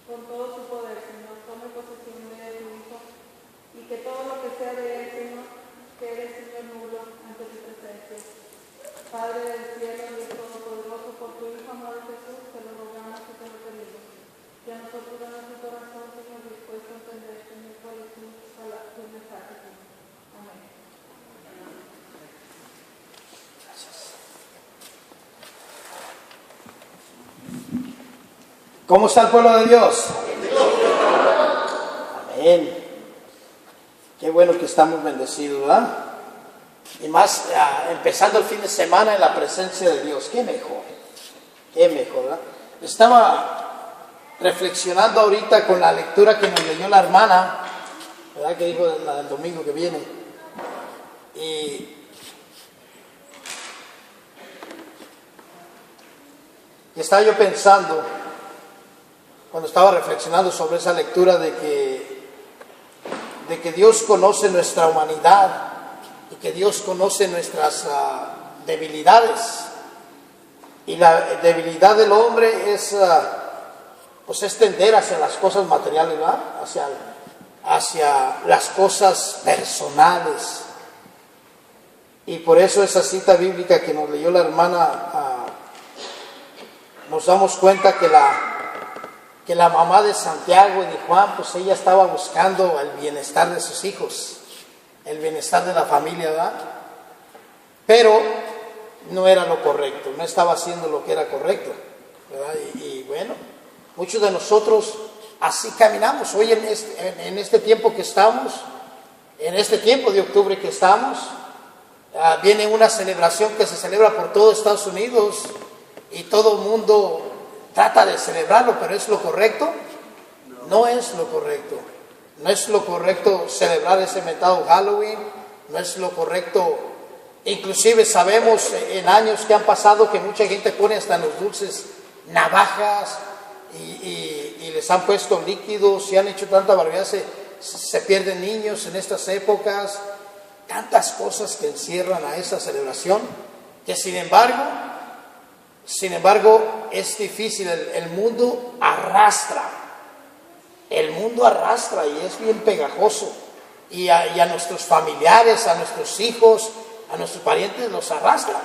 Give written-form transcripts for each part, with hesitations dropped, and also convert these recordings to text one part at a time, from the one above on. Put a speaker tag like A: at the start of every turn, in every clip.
A: con todo su poder, Señor, tome posesión de tu Hijo y que todo lo que sea de él, Señor, quede, Señor, nulo ante tu presencia. Padre del cielo, Dios todopoderoso, por tu Hijo amado Jesús, te lo rogamos y te lo pedimos. Que a nosotros da nuestro corazón, Señor, dispuesto a entender, Señor, cuál es tu mensaje, Señor. Amén.
B: ¿Cómo está el pueblo de Dios? Amén. Qué bueno que estamos bendecidos, ¿verdad? Y más empezando el fin de semana en la presencia de Dios. Qué mejor, ¿verdad? Estaba reflexionando ahorita con la lectura que nos leyó la hermana, ¿verdad? Que dijo la del domingo que viene. Y estaba yo pensando, cuando estaba reflexionando sobre esa lectura, de que Dios conoce nuestra humanidad y que Dios conoce nuestras debilidades. Y la debilidad del hombre es tender hacia las cosas materiales, ¿verdad? Hacia las cosas personales. Y por eso esa cita bíblica que nos leyó la hermana, nos damos cuenta que la mamá de Santiago y de Juan, pues ella estaba buscando el bienestar de sus hijos, el bienestar de la familia, ¿verdad? Pero no era lo correcto, no estaba haciendo lo que era correcto, ¿verdad? Y bueno, muchos de nosotros así caminamos. Hoy en este tiempo que estamos, en este tiempo de octubre que estamos, viene una celebración que se celebra por todo Estados Unidos y todo el mundo trata de celebrarlo, pero ¿es lo correcto? No es lo correcto. No es lo correcto celebrar ese mentado Halloween, no es lo correcto. Inclusive sabemos en años que han pasado que mucha gente pone hasta en los dulces navajas y les han puesto líquidos y han hecho tanta barbaridad, se pierden niños en estas épocas, tantas cosas que encierran a esa celebración, que sin embargo es difícil. El mundo arrastra y es bien pegajoso, y a nuestros familiares, a nuestros hijos, a nuestros parientes los arrastra.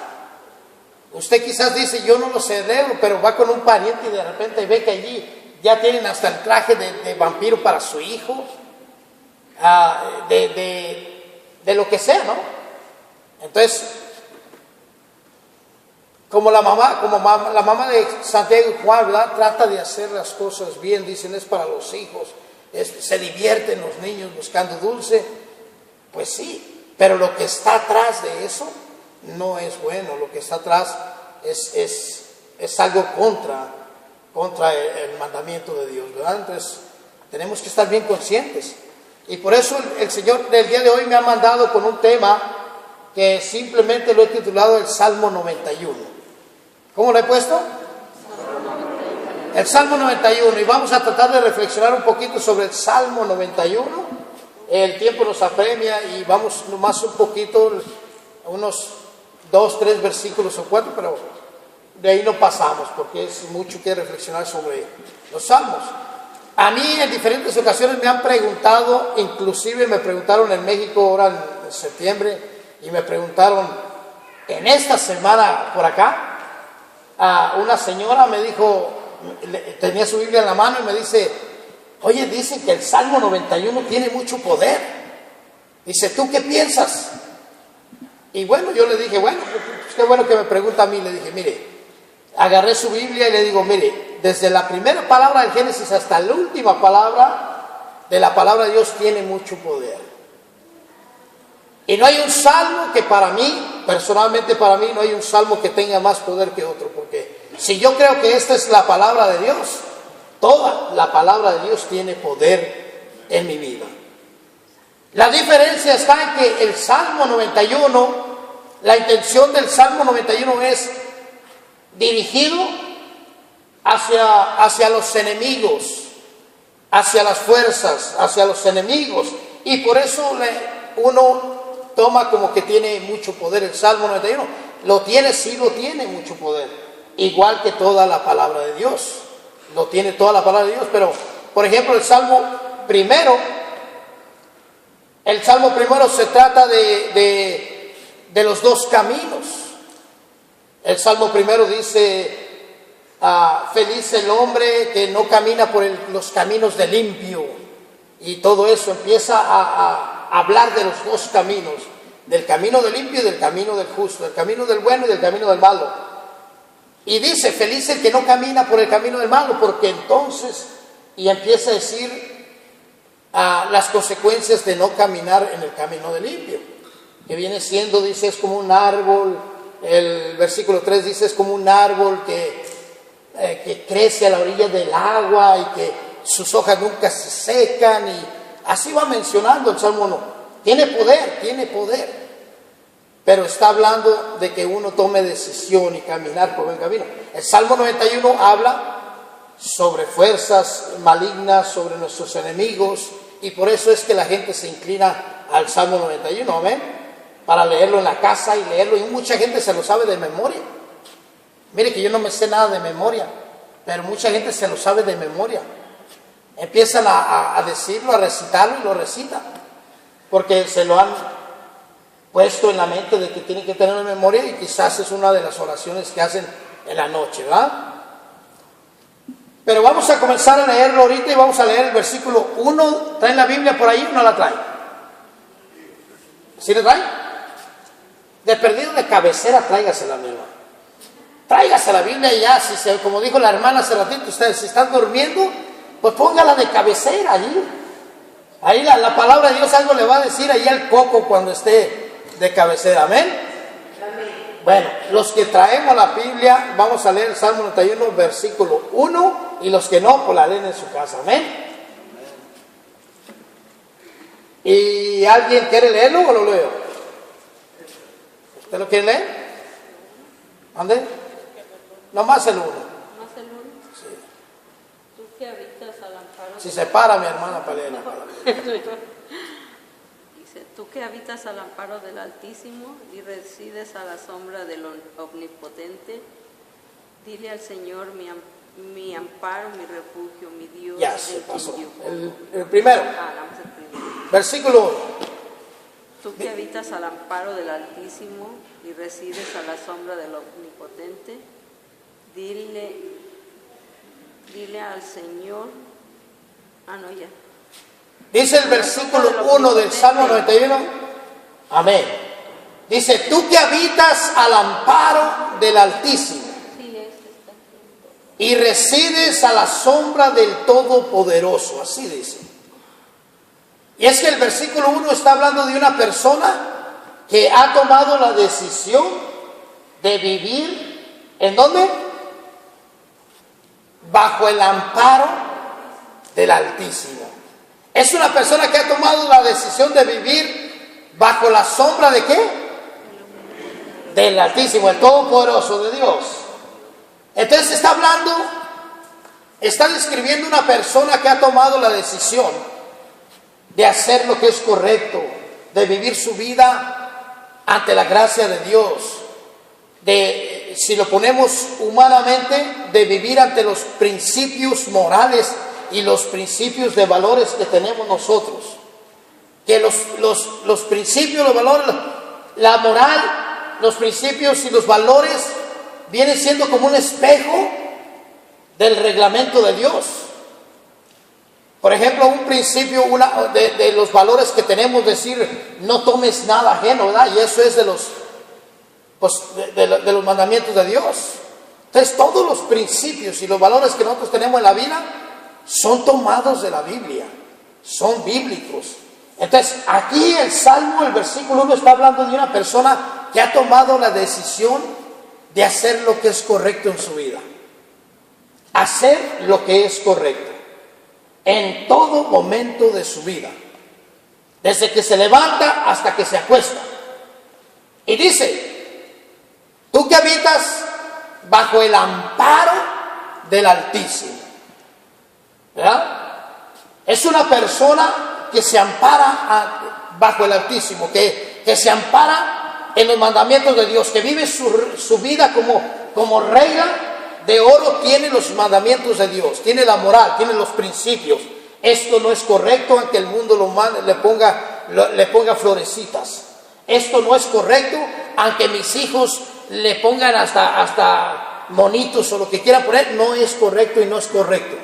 B: Usted quizás dice, yo no lo celebro, pero va con un pariente y de repente ve que allí ya tienen hasta el traje de vampiro para su hijo, de lo que sea, ¿no? Entonces, como la mamá de Santiago y Juan, ¿verdad? Trata de hacer las cosas bien, dicen, es para los hijos, se divierten los niños buscando dulce. Pues sí, pero lo que está atrás de eso no es bueno. Lo que está atrás es algo contra el mandamiento de Dios, ¿verdad? Entonces tenemos que estar bien conscientes. Y por eso el Señor del día de hoy me ha mandado con un tema que simplemente lo he titulado el Salmo 91. ¿Cómo lo he puesto? El Salmo 91. Y vamos a tratar de reflexionar un poquito sobre el Salmo 91. El tiempo nos apremia y vamos nomás un poquito, unos 2, 3 versículos o 4, pero de ahí no pasamos porque es mucho que reflexionar sobre los salmos. A mí en diferentes ocasiones me han preguntado, inclusive me preguntaron en México ahora en septiembre, y me preguntaron en esta semana por acá, una señora me dijo, tenía su Biblia en la mano y me dice, oye, dicen que el Salmo 91 tiene mucho poder. Dice, ¿tú qué piensas? Y bueno, yo le dije, bueno, pues qué bueno que me pregunta a mí. Le dije, mire, agarré su Biblia y le digo, mire, desde la primera palabra del Génesis hasta la última palabra de la palabra de Dios tiene mucho poder. Y no hay un salmo que para mí, personalmente para mí, no hay un salmo que tenga más poder que otro. Porque si yo creo que esta es la palabra de Dios, toda la palabra de Dios tiene poder en mi vida. La diferencia está en que el Salmo 91, la intención del Salmo 91 es dirigido hacia los enemigos, hacia las fuerzas, hacia los enemigos. Y por eso uno toma como que tiene mucho poder el Salmo 91. Lo tiene, sí lo tiene mucho poder. Igual que toda la palabra de Dios. Lo tiene toda la palabra de Dios, pero Por ejemplo, el Salmo primero se trata de los dos caminos. El Salmo primero dice, feliz el hombre que no camina por los caminos del impío. Y todo eso empieza a hablar de los dos caminos, del camino del impío y del camino del justo, del camino del bueno y del camino del malo. Y dice, feliz el que no camina por el camino del malo, porque entonces, y empieza a decir las consecuencias de no caminar en el camino del impío, que viene siendo, dice, es como un árbol. El versículo 3 dice, es como un árbol que crece a la orilla del agua y que sus hojas nunca se secan, y así va mencionando el Salmo 1. Tiene poder, pero está hablando de que uno tome decisión y caminar por buen camino. El Salmo 91 habla sobre fuerzas malignas, sobre nuestros enemigos, y por eso es que la gente se inclina al Salmo 91, amén, para leerlo en la casa y leerlo, y mucha gente se lo sabe de memoria. Mire que yo no me sé nada de memoria, pero mucha gente se lo sabe de memoria. Empiezan a decirlo, a recitarlo, y lo recitan, porque se lo han puesto en la mente de que tienen que tenerlo en memoria, y quizás es una de las oraciones que hacen en la noche, ¿verdad? Pero vamos a comenzar a leerlo ahorita, y vamos a leer el versículo 1. ¿Traen la Biblia por ahí o no la traen? ¿Sí la traen? De perdido de cabecera, tráigase la Biblia. Tráigase la Biblia, y ya, como dijo la hermana hace ratito, ustedes si están durmiendo, pues póngala de cabecera allí. Ahí la palabra de Dios algo le va a decir ahí al coco cuando esté de cabecera, amén. Amén. Bueno, los que traemos la Biblia, vamos a leer el Salmo 91, versículo 1, y los que no, pues la leen en su casa, amén. ¿Y alguien quiere leerlo o lo leo? ¿Usted lo quiere leer? ¿Ande? Nomás el 1.
C: ¿Más el 1?
B: Sí.
C: Tú que habitas al amparo.
B: Si se para mi hermana para leer la palabra.
C: Dice, tú que habitas al amparo del Altísimo y resides a la sombra del Omnipotente, dile al Señor, mi amparo, mi refugio, mi Dios.
B: Ya se pasó. El primero.
C: Nada más el primero.
B: Versículo 1.
C: Tú que habitas al amparo del Altísimo y resides a la sombra del Omnipotente, dile al Señor. Ya.
B: Dice el versículo 1 del Salmo 91. Amén. Dice, tú que habitas al amparo del Altísimo y resides a la sombra del Todopoderoso. Así dice. Y es que el versículo 1 está hablando de una persona que ha tomado la decisión de vivir, ¿en dónde? Bajo el amparo del Altísimo. Es una persona que ha tomado la decisión de vivir bajo la sombra ¿de qué? Del Altísimo, el Todopoderoso de Dios. Entonces está describiendo una persona que ha tomado la decisión de hacer lo que es correcto, de vivir su vida ante la gracia de Dios, de, si lo ponemos humanamente, de vivir ante los principios morales y los principios de valores que tenemos nosotros. Que los principios, los valores, la moral, los principios y los valores vienen siendo como un espejo del reglamento de Dios. Por ejemplo, un principio de los valores que tenemos, decir, no tomes nada ajeno, ¿verdad? Y eso es de los mandamientos de Dios. Entonces, todos los principios y los valores que nosotros tenemos en la vida son tomados de la Biblia, son bíblicos. Entonces, aquí el Salmo, el versículo 1, está hablando de una persona que ha tomado la decisión de hacer lo que es correcto en su vida. Hacer lo que es correcto en todo momento de su vida, desde que se levanta hasta que se acuesta. Y dice, tú que habitas bajo el amparo del Altísimo, ¿verdad? Es una persona que se ampara bajo el Altísimo, que se ampara en los mandamientos de Dios, que vive su vida como regla de oro. Tiene los mandamientos de Dios, tiene la moral, tiene los principios, Esto no es correcto, aunque el mundo le ponga florecitas. Esto no es correcto, aunque mis hijos le pongan hasta monitos o lo que quieran poner. No es correcto y no es correcto.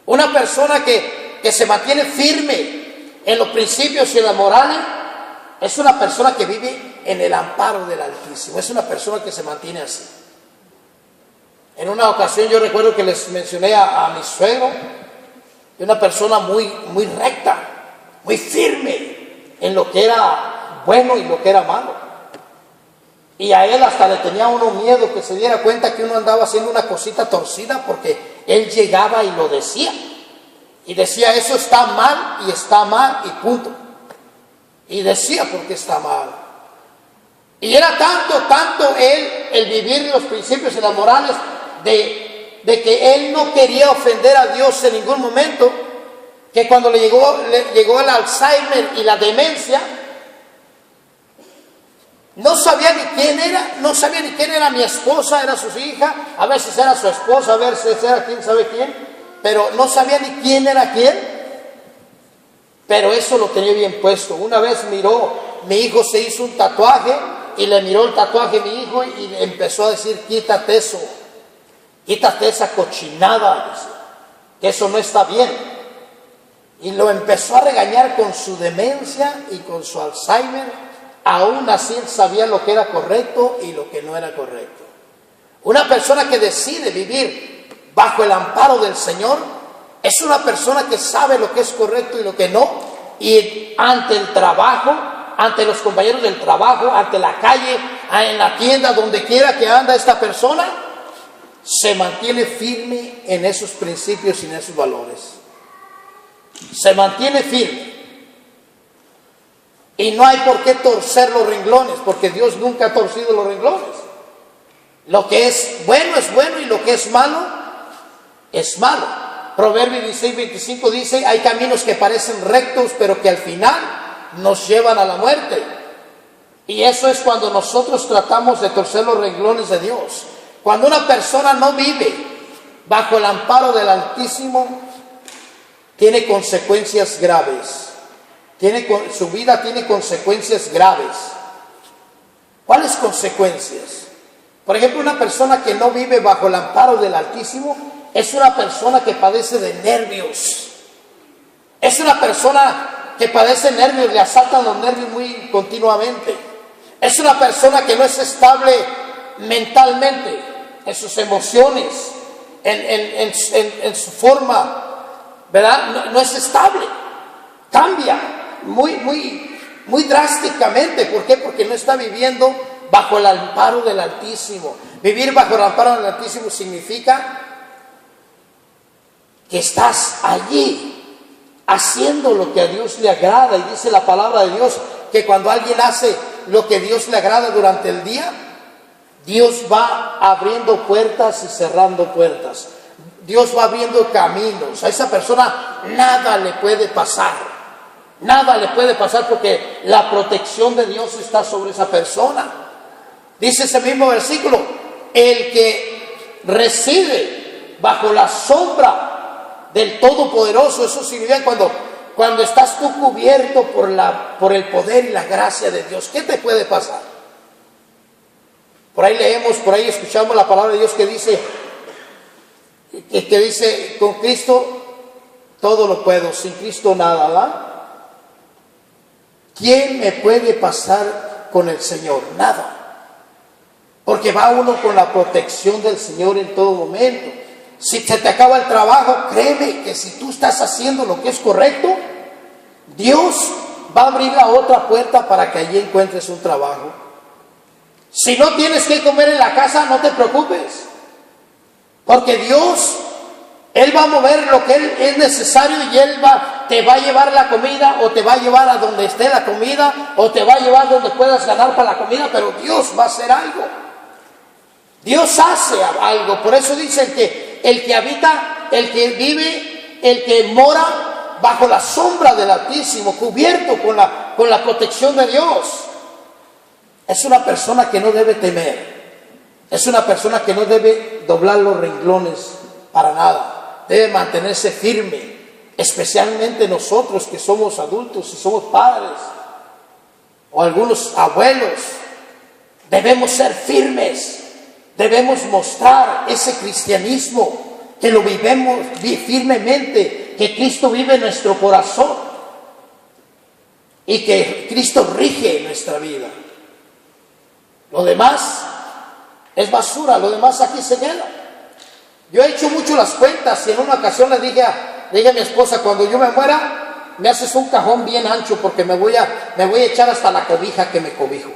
B: Una persona que se mantiene firme en los principios y en las morales es una persona que vive en el amparo del Altísimo. Es una persona que se mantiene así. En una ocasión yo recuerdo que les mencioné a mi suegro, una persona muy recta, muy firme en lo que era bueno y lo que era malo. Y a él hasta le tenía uno miedo que se diera cuenta que uno andaba haciendo una cosita torcida, porque él llegaba y lo decía. Y decía, eso está mal y punto. Y decía porque está mal. Y era tanto el vivir los principios y las morales de que él no quería ofender a Dios en ningún momento, que cuando le llegó el Alzheimer y la demencia, no sabía ni quién era mi esposa, era su hija, a veces era su esposa, a veces era quién sabe quién, pero no sabía ni quién era quién, pero eso lo tenía bien puesto. Una vez mi hijo se hizo un tatuaje y le miró el tatuaje a mi hijo y le empezó a decir, quítate eso, quítate esa cochinada, que eso no está bien. Y lo empezó a regañar con su demencia y con su Alzheimer. Aún así él sabía lo que era correcto y lo que no era correcto. Una persona que decide vivir bajo el amparo del Señor es una persona que sabe lo que es correcto y lo que no. Y ante el trabajo, ante los compañeros del trabajo, ante la calle, en la tienda, donde quiera que anda esta persona, se mantiene firme en esos principios y en esos valores. Se mantiene firme. Y no hay por qué torcer los renglones, porque Dios nunca ha torcido los renglones. Lo que es bueno y lo que es malo es malo. Proverbios 16:25 dice, hay caminos que parecen rectos, pero que al final nos llevan a la muerte. Y eso es cuando nosotros tratamos de torcer los renglones de Dios. Cuando una persona no vive bajo el amparo del Altísimo, tiene consecuencias graves. Su vida tiene consecuencias graves. ¿Cuáles consecuencias? Por ejemplo, una persona que no vive bajo el amparo del Altísimo es una persona que padece de nervios. Es una persona que padece nervios, le asaltan los nervios muy continuamente. Es una persona que no es estable mentalmente, en sus emociones, en su forma, ¿verdad? No es estable. Cambia muy drásticamente. ¿Por qué? Porque no está viviendo bajo el amparo del Altísimo. Vivir bajo el amparo del Altísimo significa que estás allí haciendo lo que a Dios le agrada. Y dice la palabra de Dios que cuando alguien hace lo que a Dios le agrada durante el día, Dios va abriendo puertas y cerrando puertas. Dios va abriendo caminos. A esa persona nada le puede pasar. Nada le puede pasar porque la protección de Dios está sobre esa persona. Dice ese mismo versículo, el que reside bajo la sombra del Todopoderoso. Eso significa cuando estás tú cubierto por el poder y la gracia de Dios. ¿Qué te puede pasar? Por ahí leemos, por ahí escuchamos la palabra de Dios que dice, con Cristo todo lo puedo, sin Cristo nada, ¿verdad? ¿Quién me puede pasar con el Señor? Nada. Porque va uno con la protección del Señor en todo momento. Si se te acaba el trabajo, créeme que si tú estás haciendo lo que es correcto, Dios va a abrir la otra puerta para que allí encuentres un trabajo. Si no tienes que comer en la casa, no te preocupes. Porque Dios, Él va a mover lo que es necesario y Él te va a llevar la comida, o te va a llevar a donde esté la comida, o te va a llevar donde puedas ganar para la comida, pero Dios va a hacer algo. Dios hace algo. Por eso dice el que habita, el que vive, el que mora bajo la sombra del Altísimo, cubierto con la protección de Dios, es una persona que no debe temer. Es una persona que no debe doblar los renglones para nada. Debe mantenerse firme especialmente nosotros que somos adultos y somos padres, o algunos abuelos, debemos ser firmes, debemos mostrar ese cristianismo, que lo vivemos firmemente, que Cristo vive en nuestro corazón y que Cristo rige nuestra vida. Lo demás es basura, lo demás aquí se queda. Yo he hecho mucho las cuentas y en una ocasión le dije a mi esposa, cuando yo me muera, me haces un cajón bien ancho porque me voy a echar hasta la cobija que me cobijo.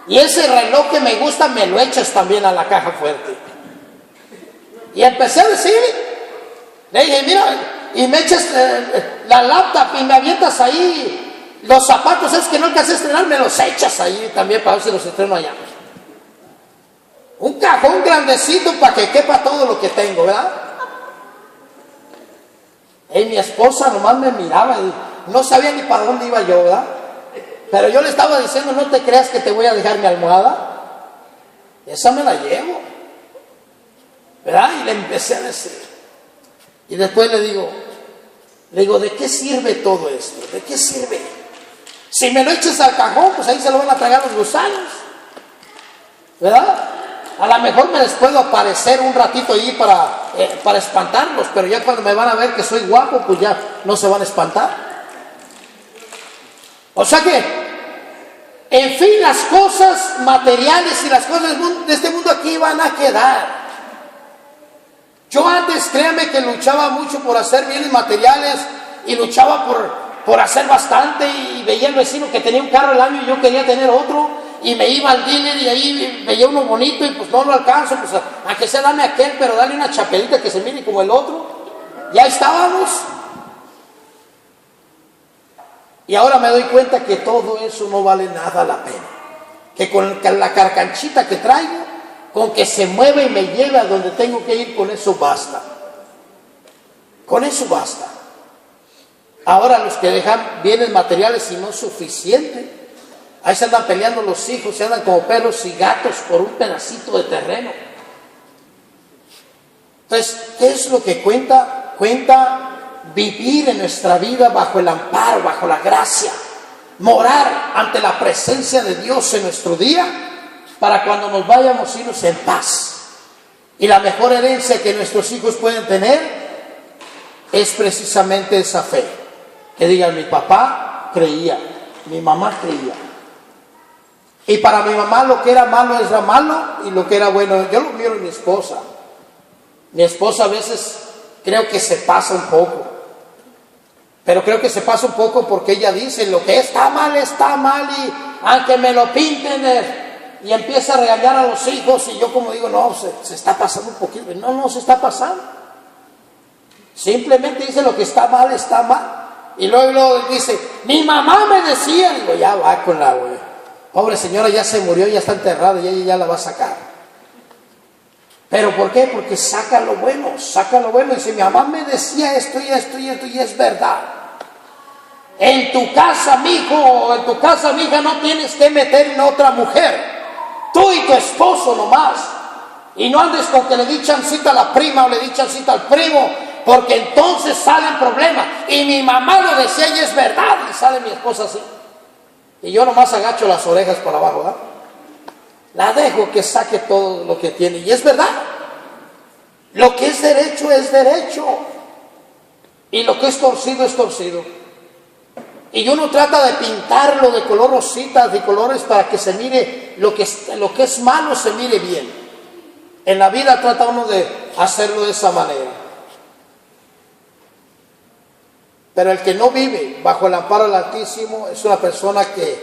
B: Y ese reloj que me gusta me lo echas también a la caja fuerte. Y empecé a decir, le dije, mira, y me echas la laptop y me avientas ahí los zapatos, es que no alcancé a estrenar, me los echas ahí también para ver si los estreno allá. Un cajón grandecito para que quepa todo lo que tengo, ¿verdad? Y mi esposa nomás me miraba y no sabía ni para dónde iba yo, ¿verdad? Pero yo le estaba diciendo, no te creas que te voy a dejar mi almohada. Esa me la llevo, ¿verdad? Y le empecé a decir. Y después le digo, ¿de qué sirve todo esto? ¿De qué sirve? Si me lo echas al cajón, pues ahí se lo van a tragar los gusanos, ¿verdad? A lo mejor me les puedo aparecer un ratito ahí para espantarlos, pero ya cuando me van a ver que soy guapo, pues ya no se van a espantar. O sea que, en fin, las cosas materiales y las cosas de este mundo aquí van a quedar. Yo antes, créanme que luchaba mucho por hacer bienes materiales y luchaba por hacer bastante, y veía al vecino que tenía un carro al año y yo quería tener otro. Y me iba al dealer y ahí veía uno bonito y pues no lo alcanzo, pues a que sea dame aquel, pero dale una chapelita que se mire como el otro. Ya estábamos. Y ahora me doy cuenta que todo eso no vale nada la pena. Que con la carcanchita que traigo, con que se mueva y me lleve a donde tengo que ir, con eso basta. Con eso basta. Ahora los que dejan bienes materiales y no es suficiente, ahí se andan peleando los hijos, se andan como perros y gatos por un pedacito de terreno. Entonces, ¿qué es lo que cuenta? Cuenta vivir en nuestra vida bajo el amparo, bajo la gracia. Morar ante la presencia de Dios en nuestro día, para cuando nos vayamos irnos en paz. Y la mejor herencia que nuestros hijos pueden tener es precisamente esa fe. Que digan, mi papá creía, mi mamá creía. Y para mi mamá lo que era malo y lo que era bueno. Yo lo miro en mi esposa. Mi esposa a veces creo que se pasa un poco. Pero creo que se pasa un poco porque ella dice, lo que está mal, y aunque me lo pinten, y empieza a regañar a los hijos, y yo como digo, no, se está pasando un poquito. No se está pasando. Simplemente dice, lo que está mal, está mal. Y luego dice, mi mamá me decía, digo, ya va con la güey. Pobre señora, ya se murió, ya está enterrada y ella ya la va a sacar. ¿Pero por qué? Porque saca lo bueno. Dice, mi mamá me decía esto y es verdad. En tu casa, mijo, o en tu casa, mija, no tienes que meter en otra mujer. Tú y tu esposo nomás. Y no andes con que le di chancita a la prima o le di chancita al primo, porque entonces salen problemas. Y mi mamá lo decía y es verdad. Y sale mi esposa así. Y yo nomás agacho las orejas por abajo, ¿verdad? La dejo que saque todo lo que tiene. Y es verdad. Lo que es derecho es derecho. Y lo que es torcido es torcido. Y uno trata de pintarlo de color rosita, de colores, para que se mire lo que es malo, se mire bien. En la vida trata uno de hacerlo de esa manera. Pero el que no vive bajo el amparo del Altísimo es una persona que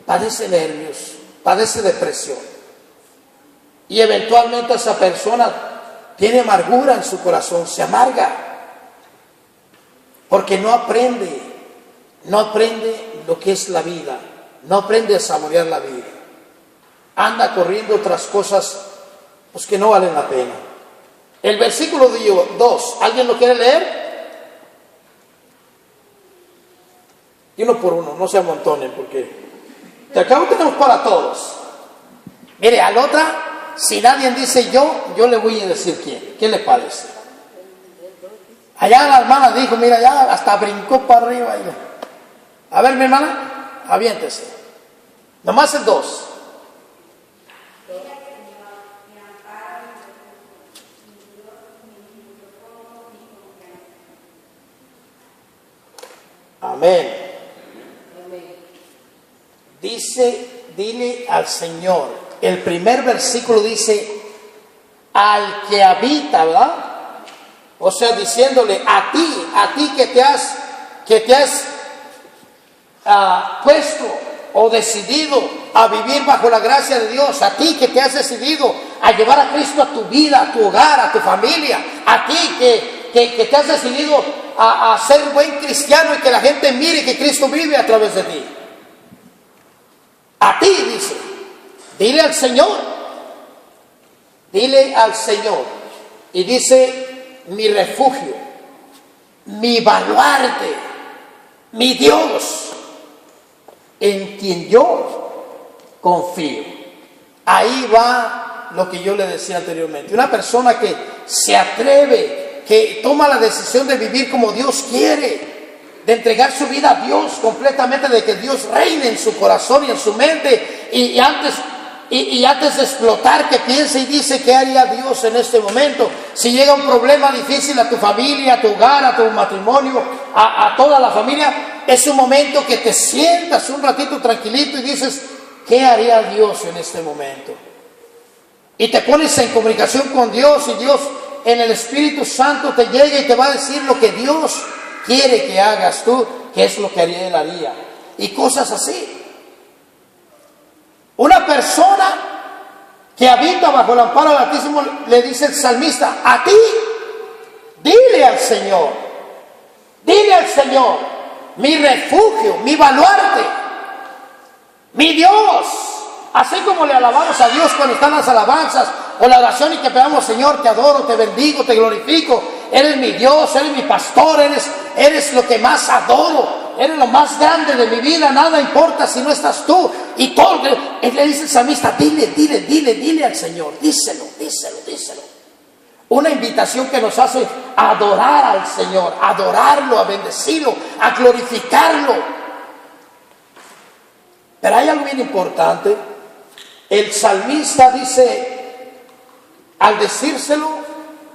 B: padece nervios, padece depresión. Y eventualmente esa persona tiene amargura en su corazón, se amarga. Porque no aprende lo que es la vida, no aprende a saborear la vida. Anda corriendo otras cosas pues, que no valen la pena. El versículo 2, ¿alguien lo quiere leer? Y uno por uno, no se amontonen, porque de acá tenemos para todos. Mire, a la otra, si nadie dice yo le voy a decir quién. ¿Qué le parece? Allá la hermana dijo, mira, ya hasta brincó para arriba. A ver, mi hermana, aviéntese. Nomás el 2. Amén. Dice, dile al Señor. El primer versículo dice, al que habita, ¿verdad? O sea, diciéndole a ti que te has puesto o decidido a vivir bajo la gracia de Dios, a ti que te has decidido a llevar a Cristo a tu vida, a tu hogar, a tu familia, a ti que te has decidido a ser buen cristiano y que la gente mire que Cristo vive a través de ti. A ti, dice, dile al Señor, y dice, mi refugio, mi baluarte, mi Dios, en quien yo confío. Ahí va lo que yo le decía anteriormente. Una persona que se atreve, que toma la decisión de vivir como Dios quiere, de entregar su vida a Dios completamente, de que Dios reine en su corazón y en su mente, y antes de explotar, que piense y dice, ¿qué haría Dios en este momento? Si llega un problema difícil a tu familia, a tu hogar, a tu matrimonio, a toda la familia, es un momento que te sientas un ratito tranquilito y dices, ¿qué haría Dios en este momento? Y te pones en comunicación con Dios, y Dios en el Espíritu Santo te llega y te va a decir lo que Dios quiere que hagas tú, que es lo que Él haría, y cosas así. Una persona que habita bajo el amparo del Altísimo, le dice el salmista, a ti, dile al Señor, mi refugio, mi baluarte, mi Dios. Así como le alabamos a Dios cuando están las alabanzas o la oración y que pedamos, Señor, te adoro, te bendigo, te glorifico, eres mi Dios, eres mi pastor, eres lo que más adoro, eres lo más grande de mi vida, nada importa si no estás tú. Y todo, él le dice al salmista, dile al Señor, díselo. Una invitación que nos hace a adorar al Señor, a adorarlo, a bendecirlo, a glorificarlo. Pero hay algo bien importante. El salmista dice, al decírselo,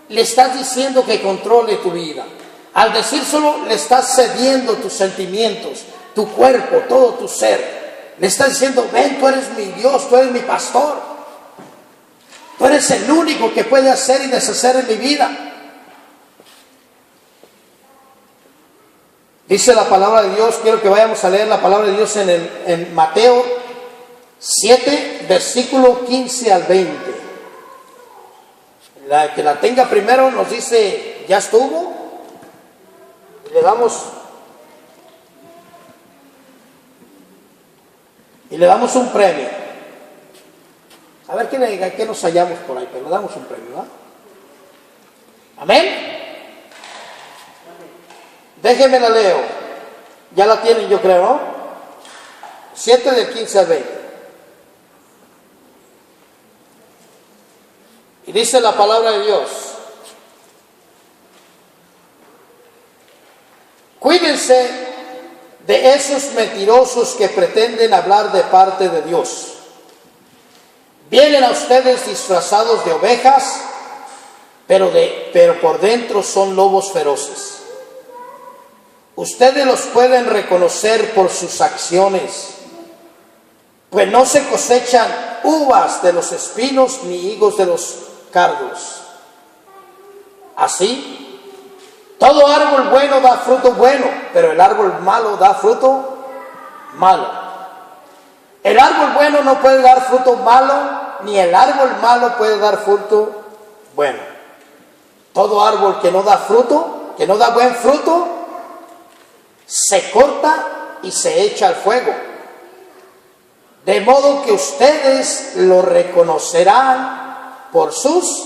B: le estás diciendo que controle tu vida. Al decírselo, le estás cediendo tus sentimientos, tu cuerpo, todo tu ser. Le estás diciendo, ven, tú eres mi Dios, tú eres mi pastor. Tú eres el único que puede hacer y deshacer en mi vida. Dice la palabra de Dios, quiero que vayamos a leer la palabra de Dios en Mateo 7, versículo 15 al 20. La que la tenga primero nos dice, ya estuvo. Le damos un premio. A ver qué nos hallamos por ahí, pero le damos un premio, ¿verdad? Amén. Déjenme la leo. Ya la tienen, yo creo, ¿no? 7 del 15 al 20. Y dice la palabra de Dios: cuídense de esos mentirosos que pretenden hablar de parte de Dios. Vienen a ustedes disfrazados de ovejas, pero por dentro son lobos feroces. Ustedes los pueden reconocer por sus acciones, pues no se cosechan uvas de los espinos ni higos de los cardos. Así, todo árbol bueno da fruto bueno, pero el árbol malo da fruto malo. El árbol bueno no puede dar fruto malo, ni el árbol malo puede dar fruto bueno. Todo árbol que no da fruto, que no da buen fruto, se corta y se echa al fuego. De modo que ustedes lo reconocerán por sus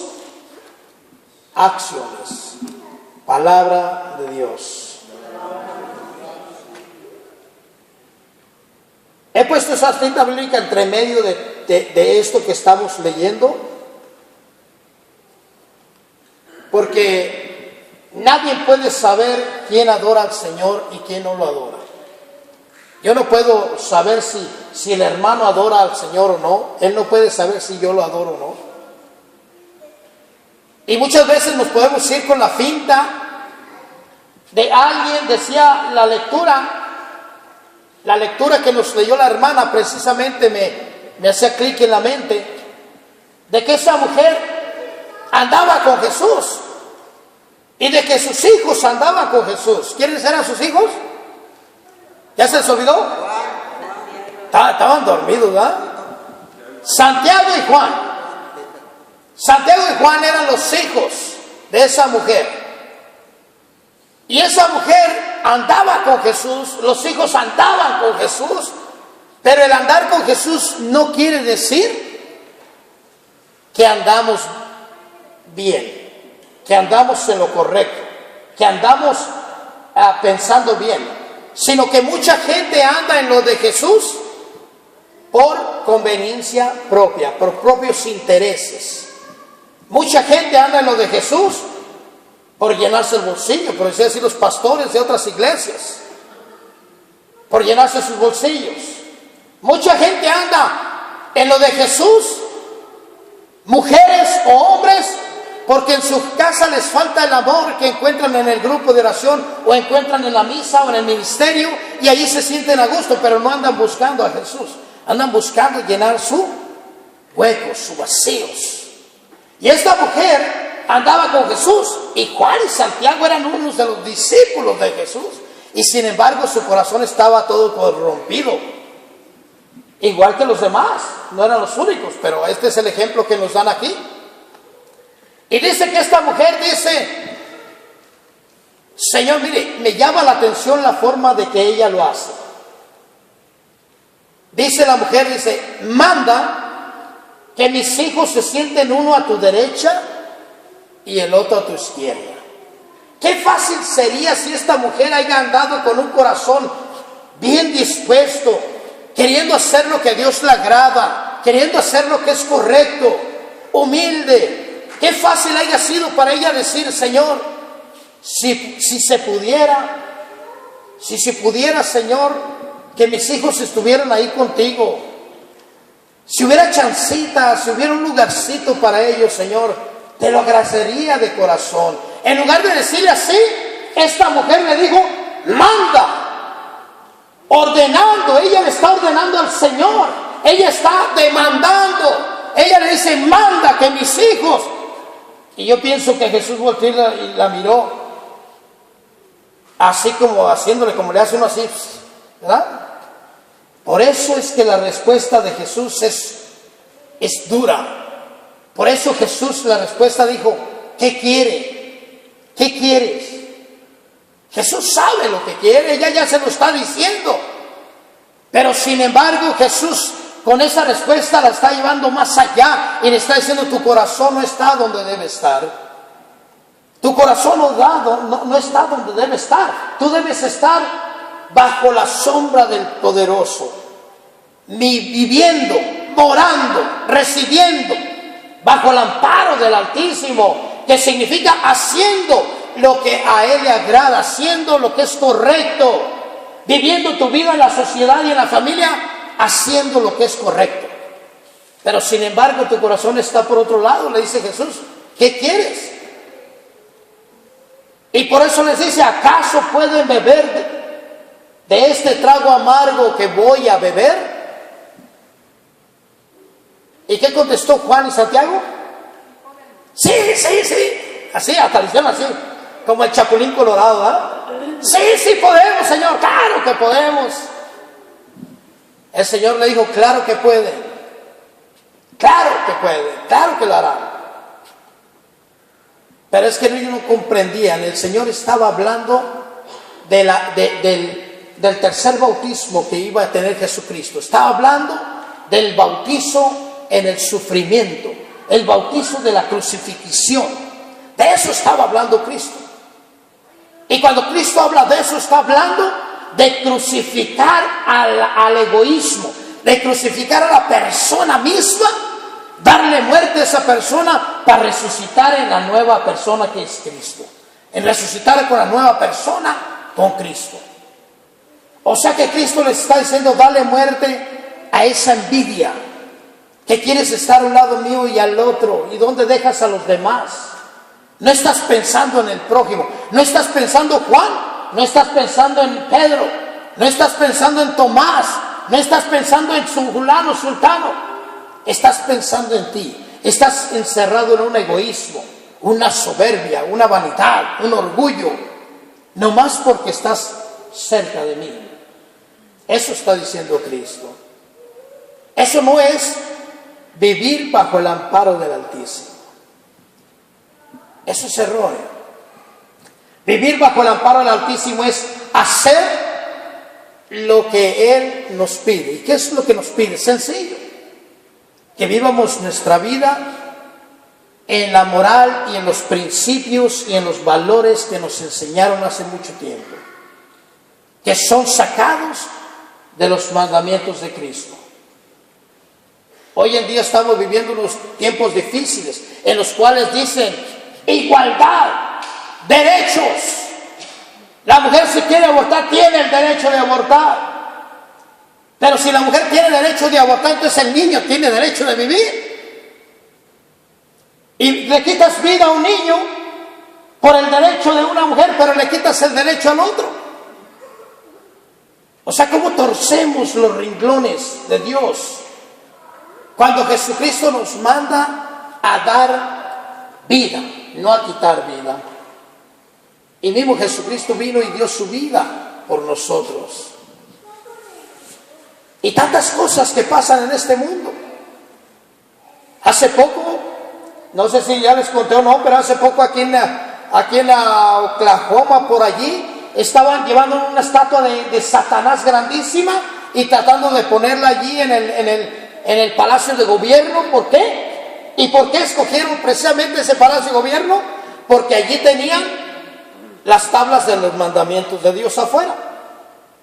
B: acciones. Palabra de Dios. He puesto esa cita bíblica entre medio de esto que estamos leyendo, porque nadie puede saber quién adora al Señor y quién no lo adora. Yo no puedo saber si el hermano adora al Señor o no. Él no puede saber si yo lo adoro o no. Y muchas veces nos podemos ir con la finta de alguien. Decía la lectura que nos leyó la hermana, precisamente me hacía clic en la mente, de que esa mujer andaba con Jesús y de que sus hijos andaban con Jesús. ¿Quiénes eran sus hijos? ¿Ya se les olvidó? Estaban dormidos, ¿verdad? Santiago y Juan. Santiago y Juan eran los hijos de esa mujer. Y esa mujer andaba con Jesús, los hijos andaban con Jesús, pero el andar con Jesús no quiere decir que andamos bien, que andamos en lo correcto, que andamos pensando bien, sino que mucha gente anda en lo de Jesús por conveniencia propia, por propios intereses. Mucha gente anda en lo de Jesús por llenarse el bolsillo, por decir así, los pastores de otras iglesias, por llenarse sus bolsillos. Mucha gente anda en lo de Jesús, mujeres o hombres, porque en su casa les falta el amor que encuentran en el grupo de oración o encuentran en la misa o en el ministerio, y allí se sienten a gusto, pero no andan buscando a Jesús. Andan buscando llenar sus huecos, sus vacíos. Y esta mujer andaba con Jesús, y Juan y Santiago eran unos de los discípulos de Jesús, y sin embargo su corazón estaba todo corrompido, igual que los demás. No eran los únicos, pero este es el ejemplo que nos dan aquí. Y dice que esta mujer dice: Señor, mire, me llama la atención la forma de que ella lo hace. Dice la mujer, dice: manda que mis hijos se sienten uno a tu derecha y el otro a tu izquierda. Qué fácil sería si esta mujer haya andado con un corazón bien dispuesto, queriendo hacer lo que a Dios le agrada, queriendo hacer lo que es correcto, humilde. Qué fácil haya sido para ella decir: Señor, si se pudiera, Señor, que mis hijos estuvieran ahí contigo. Si hubiera chancita, si hubiera un lugarcito para ellos, Señor, te lo agradecería de corazón. En lugar de decirle así, esta mujer le dijo: manda, ordenando. Ella le está ordenando al Señor, ella está demandando. Ella le dice: manda que mis hijos. Y yo pienso que Jesús volteó y la miró, así como haciéndole, como le hace uno así, ¿verdad? Por eso es que la respuesta de Jesús es dura. Por eso Jesús, la respuesta dijo: ¿qué quiere? ¿Qué quieres? Jesús sabe lo que quiere, ella ya se lo está diciendo. Pero sin embargo Jesús con esa respuesta la está llevando más allá y le está diciendo: tu corazón no está donde debe estar. Tu corazón no está donde debe estar. Tú debes estar bajo la sombra del Poderoso, viviendo, morando, residiendo bajo el amparo del Altísimo, que significa haciendo lo que a Él le agrada, haciendo lo que es correcto, viviendo tu vida en la sociedad y en la familia, haciendo lo que es correcto. Pero sin embargo tu corazón está por otro lado. Le dice Jesús: ¿qué quieres? Y por eso les dice: ¿acaso pueden beber de este trago amargo que voy a beber? ¿Y qué contestó Juan y Santiago? Sí. Así, hasta le hicieron así, como el Chapulín Colorado, ¿verdad? Sí podemos, Señor, claro que podemos. El Señor le dijo: claro que puede, claro que lo hará. Pero es que ellos no comprendían. El Señor estaba hablando del tercer bautismo que iba a tener Jesucristo. Estaba hablando del bautizo en el sufrimiento, el bautizo de la crucifixión. De eso estaba hablando Cristo. Y cuando Cristo habla de eso, está hablando de crucificar al egoísmo, de crucificar a la persona misma, darle muerte a esa persona para resucitar en la nueva persona que es Cristo. en resucitar con la nueva persona, con Cristo. O sea que Cristo les está diciendo, dale muerte a esa envidia, que quieres estar a un lado mío y al otro, y dónde dejas a los demás. No estás pensando en el prójimo, no estás pensando Juan, no estás pensando en Pedro, no estás pensando en Tomás, no estás pensando en fulano, sultano, estás pensando en ti. Estás encerrado en un egoísmo, una soberbia, una vanidad, un orgullo, no más porque estás cerca de mí. Eso está diciendo Cristo. Eso no es vivir bajo el amparo del Altísimo. Eso es erróneo. Vivir bajo el amparo del Altísimo es hacer lo que Él nos pide. ¿Y qué es lo que nos pide? Sencillo. Que vivamos nuestra vida en la moral y en los principios y en los valores que nos enseñaron hace mucho tiempo, que son sacados de los mandamientos de Cristo. Hoy en día estamos viviendo unos tiempos difíciles en los cuales dicen igualdad, derechos. La mujer, si quiere abortar, tiene el derecho de abortar. Pero si la mujer tiene derecho de abortar, entonces el niño tiene derecho de vivir. Y le quitas vida a un niño por el derecho de una mujer, pero le quitas el derecho al otro. O sea, ¿cómo torcemos los renglones de Dios cuando Jesucristo nos manda a dar vida, no a quitar vida? Y mismo Jesucristo vino y dio su vida por nosotros. Y tantas cosas que pasan en este mundo. Hace poco, no sé si ya les conté o no, pero hace poco aquí en Oklahoma, por allí, estaban llevando una estatua de Satanás grandísima y tratando de ponerla allí en el Palacio de Gobierno. ¿Por qué? ¿Y por qué escogieron precisamente ese Palacio de Gobierno? Porque allí tenían las tablas de los mandamientos de Dios afuera.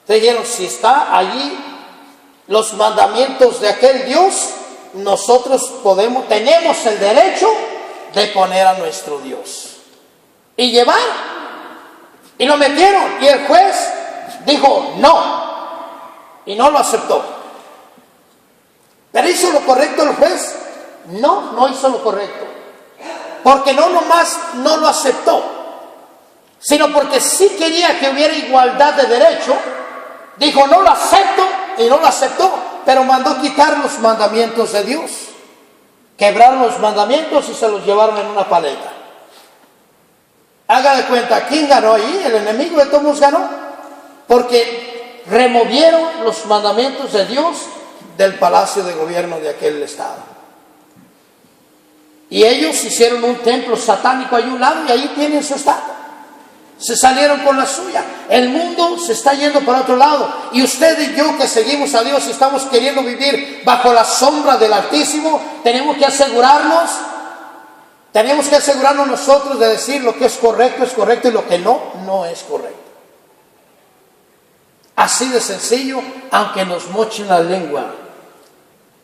B: Entonces dijeron, si está allí los mandamientos de aquel Dios, nosotros tenemos el derecho de poner a nuestro Dios y llevar. Y lo metieron y el juez dijo no, y no lo aceptó. ¿Pero hizo lo correcto el juez? No hizo lo correcto, porque no nomás no lo aceptó, sino porque sí quería que hubiera igualdad de derecho. Dijo no lo acepto, y no lo aceptó, pero mandó quitar los mandamientos de Dios. Quebraron los mandamientos y se los llevaron en una paleta. Haga de cuenta, ¿quién ganó ahí? El enemigo de todos ganó, porque removieron los mandamientos de Dios del Palacio de Gobierno de aquel estado. Y ellos hicieron un templo satánico ahí a un lado y ahí tienen su estatua. Se salieron con la suya. El mundo se está yendo para otro lado. Y usted y yo que seguimos a Dios y estamos queriendo vivir bajo la sombra del Altísimo, tenemos que asegurarnos nosotros de decir lo que es correcto y lo que no es correcto. Así de sencillo, aunque nos mochen la lengua,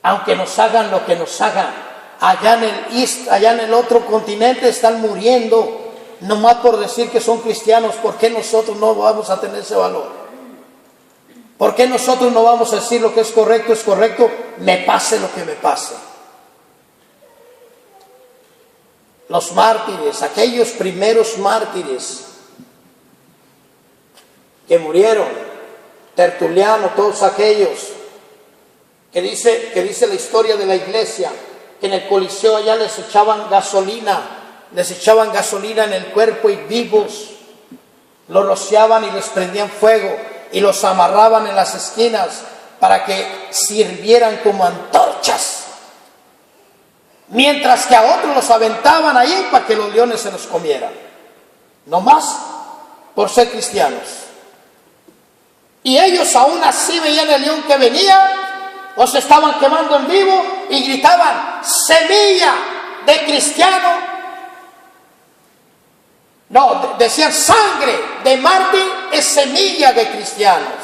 B: aunque nos hagan lo que nos hagan. Allá en el otro continente están muriendo nomás por decir que son cristianos. ¿Por qué nosotros no vamos a tener ese valor? ¿Por qué nosotros no vamos a decir lo que es correcto, me pase lo que me pase? Los mártires, aquellos primeros mártires que murieron, Tertuliano, todos aquellos, que dice la historia de la iglesia, que en el Coliseo allá les echaban gasolina en el cuerpo y vivos los rociaban y les prendían fuego y los amarraban en las esquinas para que sirvieran como antorchas, mientras que a otros los aventaban ahí para que los leones se los comieran, no más por ser cristianos. Y ellos aún así veían el león que venía, los estaban quemando en vivo y gritaban: semilla de cristiano. No, decían: sangre de mártir es semilla de cristianos.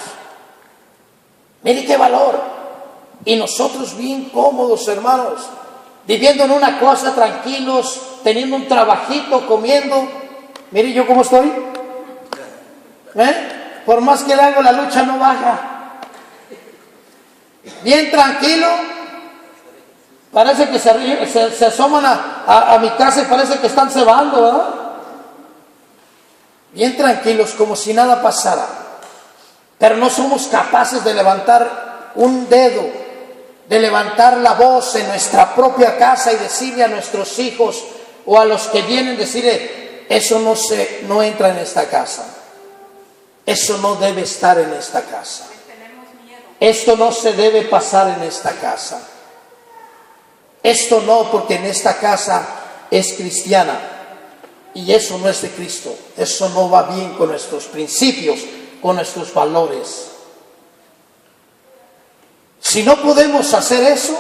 B: Mire qué valor. Y nosotros bien cómodos, hermanos, viviendo en una cosa, tranquilos, teniendo un trabajito, comiendo, Mire yo cómo estoy. Por más que le hago, la lucha no baja. Bien tranquilo. Parece que se asoman a mi casa y parece que están cebando, ¿verdad? Bien tranquilos, como si nada pasara. Pero no somos capaces de levantar un dedo, de levantar la voz en nuestra propia casa y decirle a nuestros hijos o a los que vienen, decirle: eso no entra en esta casa. Eso no debe estar en esta casa. Esto no se debe pasar en esta casa. Esto no, porque en esta casa es cristiana y eso no es de Cristo. Eso no va bien con nuestros principios, con nuestros valores. Si no podemos hacer eso,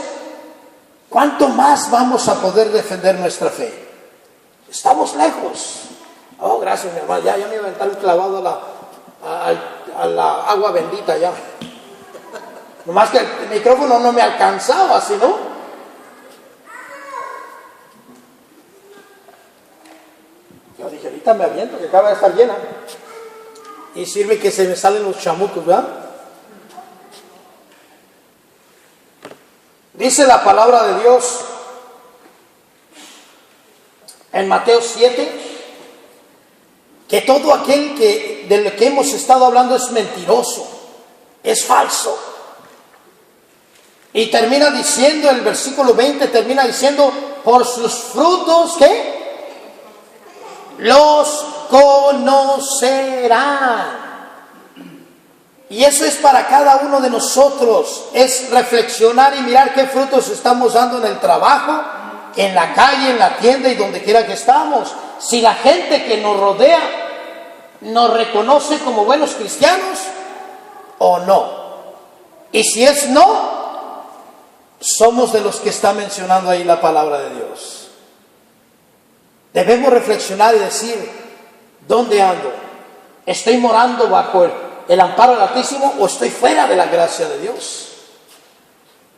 B: ¿cuánto más vamos a poder defender nuestra fe? Estamos lejos. Oh, gracias, mi hermano. Ya me iba a aventar un clavado a la agua bendita ya. Nomás que el micrófono no me alcanzaba, ¿sí no? Yo dije, ahorita me aviento, que acaba de estar llena. Y sirve que se me salen los chamucos, ¿verdad? Dice la palabra de Dios en Mateo 7 que todo aquel de lo que hemos estado hablando es mentiroso, es falso. Y termina diciendo, el versículo 20 termina diciendo: por sus frutos, ¿qué? Los conocerán. Y eso es para cada uno de nosotros, es reflexionar y mirar qué frutos estamos dando en el trabajo, en la calle, en la tienda y donde quiera que estamos. Si la gente que nos rodea nos reconoce como buenos cristianos o no. Y si es no, somos de los que está mencionando ahí la palabra de Dios. Debemos reflexionar y decir: ¿dónde ando? ¿Estoy morando bajo el amparo del Altísimo o estoy fuera de la gracia de Dios?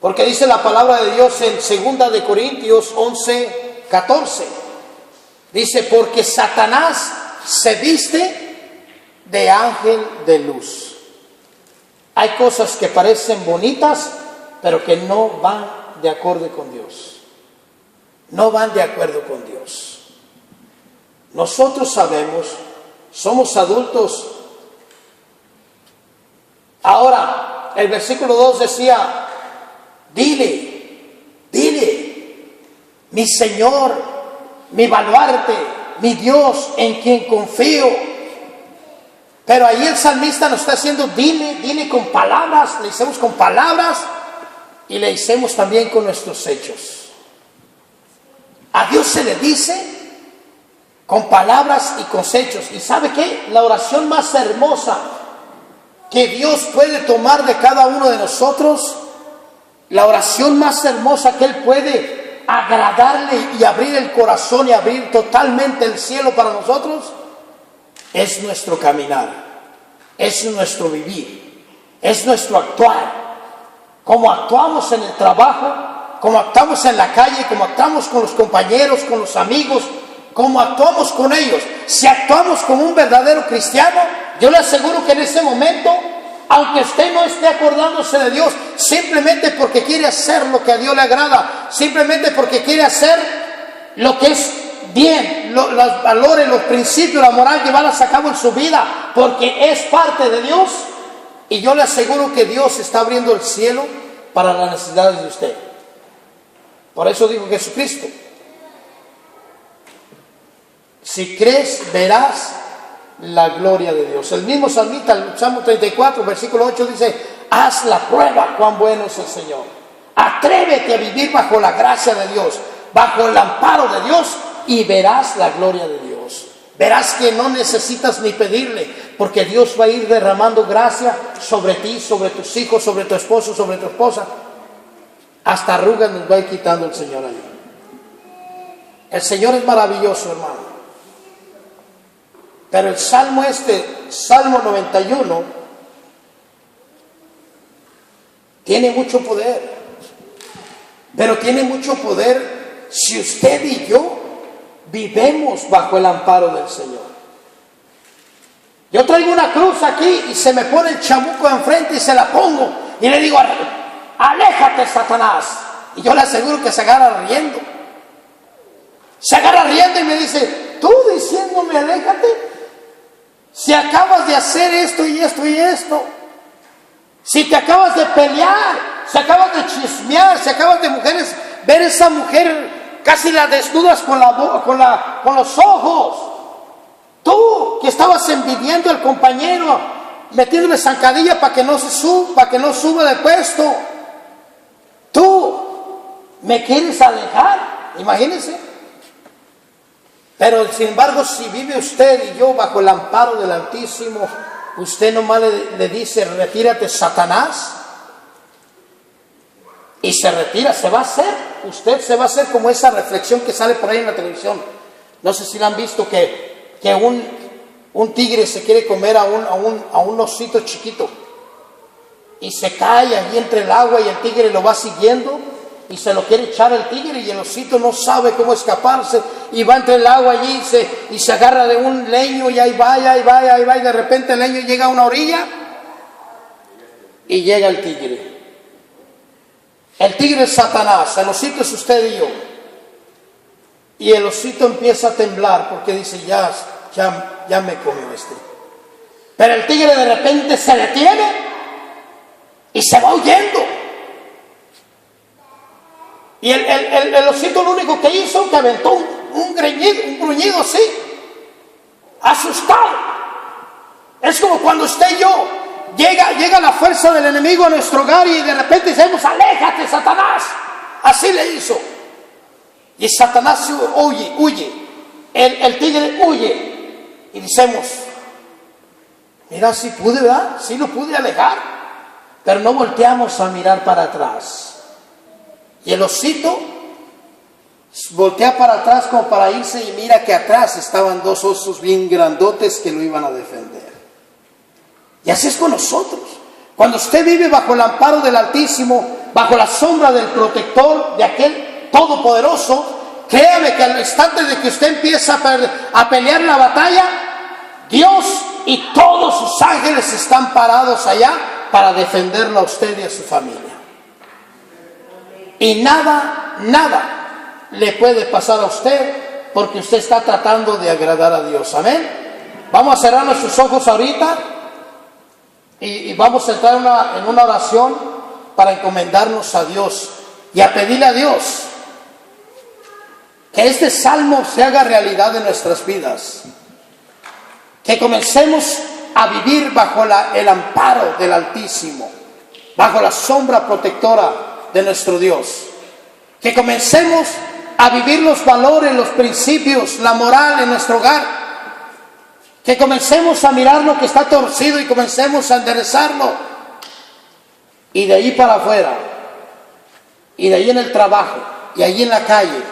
B: Porque dice la palabra de Dios en 2 de Corintios 11:14. Dice: porque Satanás se viste de ángel de luz. Hay cosas que parecen bonitas, pero que no van de acuerdo con Dios. No van de acuerdo con Dios. Nosotros sabemos, somos adultos. Ahora, el versículo 2 decía: dile, mi Señor, mi baluarte, mi Dios, en quien confío. Pero ahí el salmista nos está diciendo: dile con palabras. Le hicimos con palabras y le hicimos también con nuestros hechos. A Dios se le dice con palabras y con hechos. ¿Y sabe qué? La oración más hermosa que Dios puede tomar de cada uno de nosotros, la oración más hermosa que Él puede agradarle y abrir el corazón y abrir totalmente el cielo para nosotros, es nuestro caminar, es nuestro vivir, es nuestro actuar. Como actuamos en el trabajo, como actuamos en la calle, como actuamos con los compañeros, con los amigos, como actuamos con ellos. Si actuamos como un verdadero cristiano, yo le aseguro que en ese momento, aunque usted no esté acordándose de Dios, simplemente porque quiere hacer lo que a Dios le agrada, simplemente porque quiere hacer lo que es bien, los valores, los principios, la moral, llevarlas a cabo en su vida, porque es parte de Dios. Y yo le aseguro que Dios está abriendo el cielo para las necesidades de usted. Por eso dijo Jesucristo: si crees, verás la gloria de Dios. El mismo salmista, el Salmo 34, versículo 8 dice: haz la prueba cuán bueno es el Señor. Atrévete a vivir bajo la gracia de Dios, bajo el amparo de Dios, y verás la gloria de Dios. Verás que no necesitas ni pedirle, porque Dios va a ir derramando gracia sobre ti, sobre tus hijos, sobre tu esposo, sobre tu esposa. Hasta arrugas nos va a ir quitando el Señor ahí. El Señor es maravilloso, hermano. Pero el Salmo Salmo 91, tiene mucho poder. Pero tiene mucho poder si usted y yo vivemos bajo el amparo del Señor. Yo traigo una cruz aquí y se me pone el chamuco enfrente y se la pongo y le digo, aléjate, Satanás. Y yo le aseguro que se agarra riendo. Se agarra riendo y me dice, tú diciéndome aléjate, si acabas de hacer esto y esto y esto, si te acabas de pelear, si acabas de chismear, si acabas de mujeres, ver esa mujer casi la desnudas con los ojos. Tú que estabas envidiando al compañero, metiéndole zancadilla para que no suba de puesto. Tú me quieres alejar, imagínense. Pero sin embargo, si vive usted y yo bajo el amparo del Altísimo, usted nomás le dice, retírate, Satanás, y se retira, se va a hacer, usted se va a hacer como esa reflexión que sale por ahí en la televisión. No sé si la han visto, que un tigre se quiere comer a un osito chiquito y se cae allí entre el agua y el tigre lo va siguiendo y se lo quiere echar el tigre y el osito no sabe cómo escaparse y va entre el agua allí y se agarra de un leño y ahí va y de repente el leño llega a una orilla y llega el tigre. El tigre es Satanás, el osito es usted y yo. Y el osito empieza a temblar porque dice, ya me comió este. Pero el tigre de repente se detiene y se va huyendo. Y el osito lo único que hizo, que aventó un gruñido así, asustado. Es como cuando usted y yo llega la fuerza del enemigo a nuestro hogar y de repente decimos, aléjate, Satanás. Así le hizo. Y Satanás huye. El tigre huye. Y decimos, mira, sí pude, ¿verdad? Sí lo pude alejar. Pero no volteamos a mirar para atrás. Y el osito voltea para atrás como para irse y mira que atrás estaban dos osos bien grandotes que lo iban a defender. Y así es con nosotros. Cuando usted vive bajo el amparo del Altísimo, bajo la sombra del protector, de aquel todopoderoso, créame que al instante de que usted empieza a pelear la batalla, Dios y todos sus ángeles están parados allá para defenderlo a usted y a su familia. Y nada le puede pasar a usted porque usted está tratando de agradar a Dios. Amén. Vamos a cerrar nuestros ojos ahorita y vamos a entrar en una oración para encomendarnos a Dios y a pedirle a Dios que este salmo se haga realidad en nuestras vidas. Que comencemos a vivir bajo el amparo del Altísimo, bajo la sombra protectora de nuestro Dios. Que comencemos a vivir los valores, los principios, la moral en nuestro hogar. Que comencemos a mirar lo que está torcido y comencemos a enderezarlo. Y de ahí para afuera, y de ahí en el trabajo, y ahí en la calle,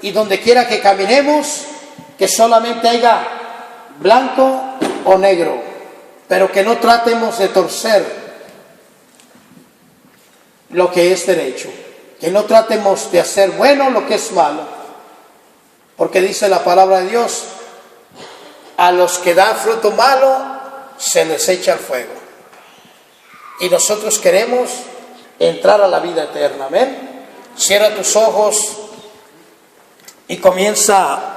B: y donde quiera que caminemos, que solamente haya blanco o negro, pero que no tratemos de torcer lo que es derecho, que no tratemos de hacer bueno lo que es malo, porque dice la palabra de Dios, a los que dan fruto malo se les echa el fuego, y nosotros queremos entrar a la vida eterna. Amén. Cierra tus ojos y comienza